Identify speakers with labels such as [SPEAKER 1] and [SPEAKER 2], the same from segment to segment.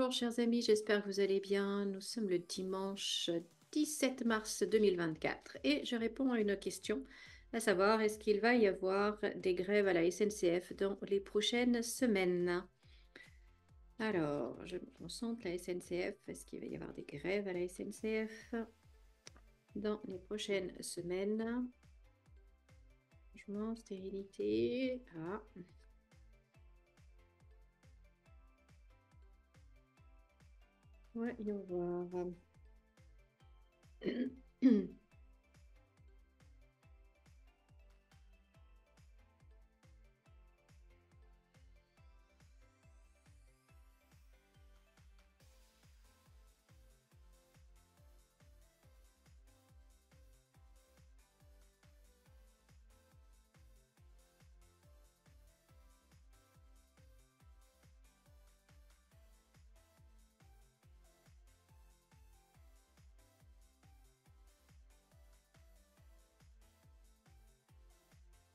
[SPEAKER 1] Bonjour chers amis, j'espère que vous allez bien. Nous sommes le dimanche 17 mars 2024 et je réponds à une question, à savoir est-ce qu'il va y avoir des grèves à la SNCF dans les prochaines semaines? Alors, je me concentre, la SNCF, est-ce qu'il va y avoir des grèves à la SNCF dans les prochaines semaines? Changement, stérilité, ah. Voyons voir.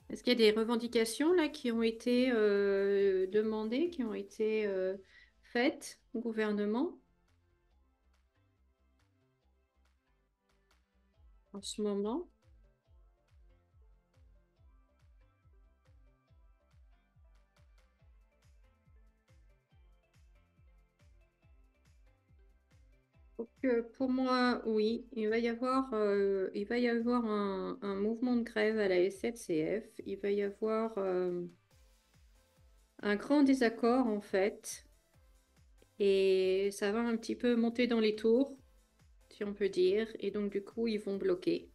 [SPEAKER 1] Est-ce qu'il y a des revendications là qui ont été demandées, qui ont été faites au gouvernement en ce moment? Donc, pour moi, oui, il va y avoir un mouvement de grève à la SNCF. Il va y avoir un grand désaccord en fait, et ça va un petit peu monter dans les tours, si on peut dire, et donc du coup, ils vont bloquer.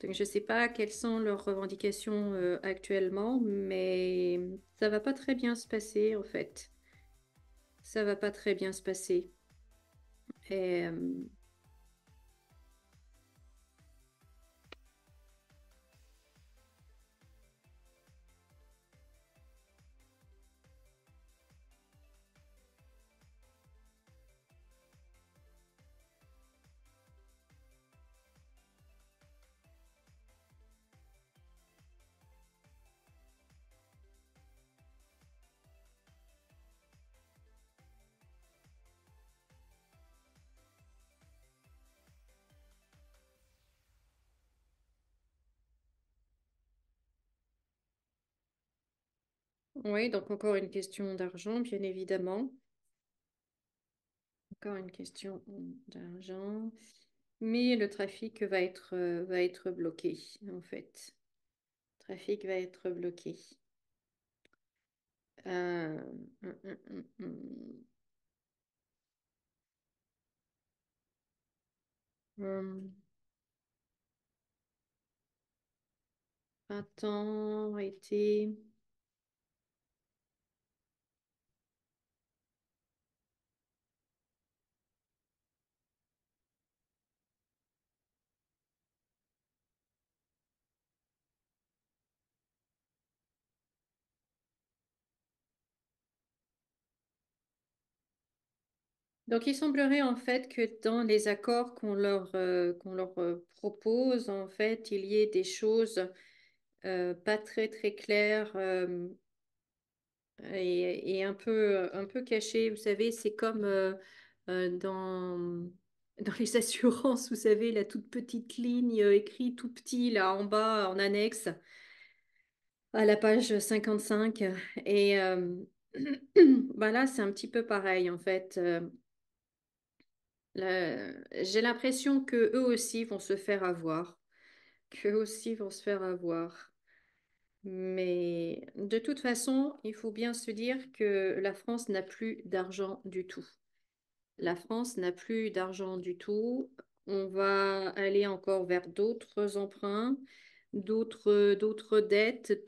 [SPEAKER 1] Donc, je ne sais pas quelles sont leurs revendications actuellement, mais ça va pas très bien se passer en fait. Ça va pas très bien se passer. Et, oui, donc encore une question d'argent, bien évidemment. Encore une question d'argent. Mais le trafic va être bloqué, en fait. Le trafic va être bloqué. Euh, hum, hum, hum, hum. Hum. Printemps, été. Donc, il semblerait en fait que dans les accords qu'on leur propose, en fait, il y ait des choses pas très très claires et un peu cachées. Vous savez, c'est comme dans les assurances, vous savez, la toute petite ligne écrite tout petit là en bas en annexe à la page 55. Et bah là, c'est un petit peu pareil en fait. J'ai l'impression que eux aussi vont se faire avoir, qu'eux aussi vont se faire avoir. Mais de toute façon, il faut bien se dire que la France n'a plus d'argent du tout. La France n'a plus d'argent du tout. On va aller encore vers d'autres emprunts, d'autres dettes,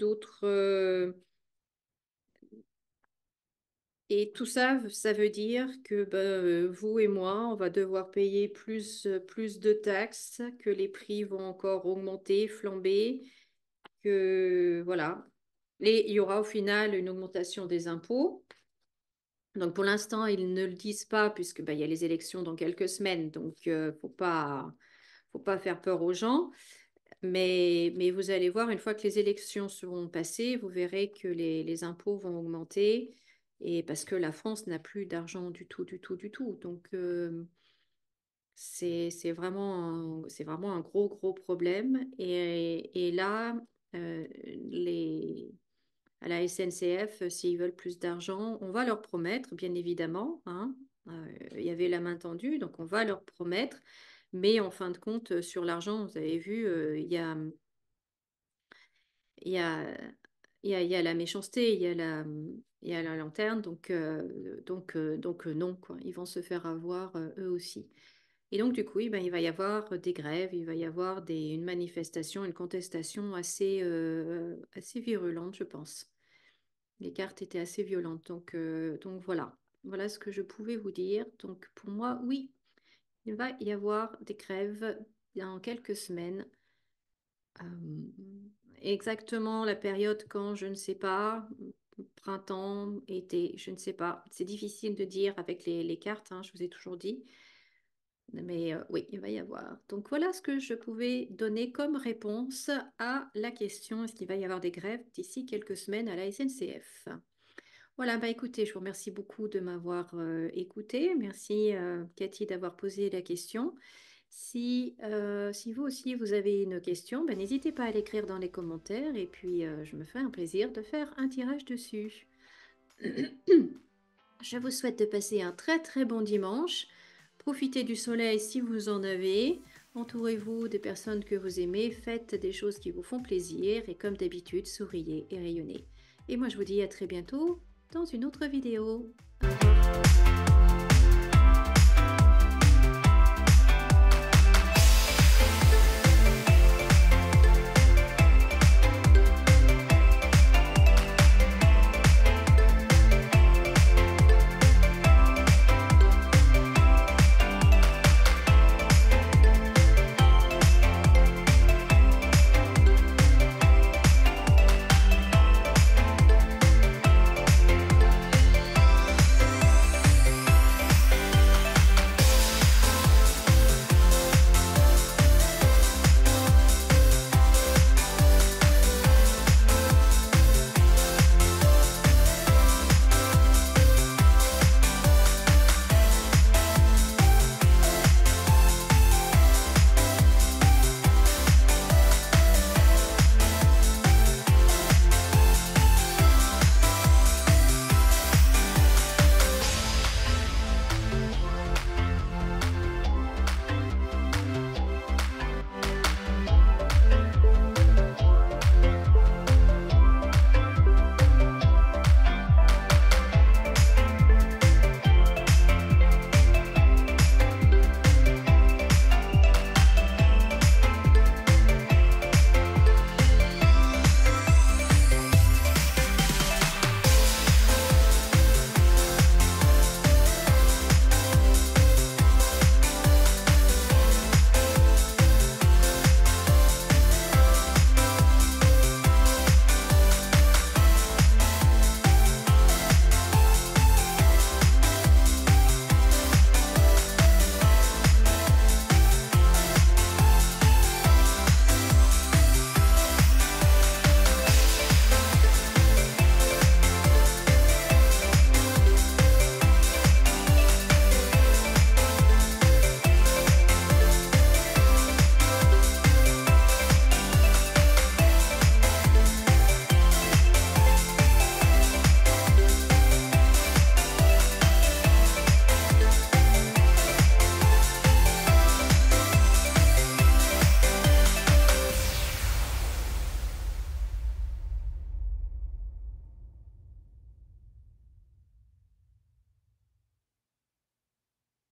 [SPEAKER 1] et tout ça, ça veut dire que vous et moi, on va devoir payer plus de taxes, que les prix vont encore augmenter, flamber, que voilà. Et il y aura au final une augmentation des impôts. Donc pour l'instant, ils ne le disent pas puisque il y a les élections dans quelques semaines, donc faut pas faire peur aux gens. Mais vous allez voir, une fois que les élections seront passées, vous verrez que les impôts vont augmenter et parce que la France n'a plus d'argent du tout, du tout, du tout. Donc, c'est vraiment un gros, gros problème. Et là, euh, les, à la SNCF, s'ils veulent plus d'argent, on va leur promettre, bien évidemment, hein. Il y avait la main tendue, donc on va leur promettre. Mais en fin de compte, sur l'argent, vous avez vu, il y a, il y a la méchanceté, il y a la lanterne, donc non, quoi. Ils vont se faire avoir eux aussi. Et donc, du coup, eh ben, il va y avoir des grèves, il va y avoir une manifestation, une contestation assez virulente, je pense. Les cartes étaient assez violentes. Donc voilà. Voilà ce que je pouvais vous dire. Donc pour moi, oui, il va y avoir des grèves dans quelques semaines. Euh, Exactement la période quand, je ne sais pas, printemps, été, je ne sais pas. C'est difficile de dire avec les cartes, hein, je vous ai toujours dit. Mais oui, il va y avoir. Donc voilà ce que je pouvais donner comme réponse à la question, est-ce qu'il va y avoir des grèves d'ici quelques semaines à la SNCF? Voilà, bah écoutez, je vous remercie beaucoup de m'avoir écouté. Merci Cathy d'avoir posé la question. Si vous aussi vous avez une question, bah, n'hésitez pas à l'écrire dans les commentaires et puis je me ferai un plaisir de faire un tirage dessus. Je vous souhaite de passer un très très bon dimanche. Profitez du soleil si vous en avez. Entourez-vous des personnes que vous aimez. Faites des choses qui vous font plaisir. Et comme d'habitude, souriez et rayonnez. Et moi, je vous dis à très bientôt dans une autre vidéo. Au revoir.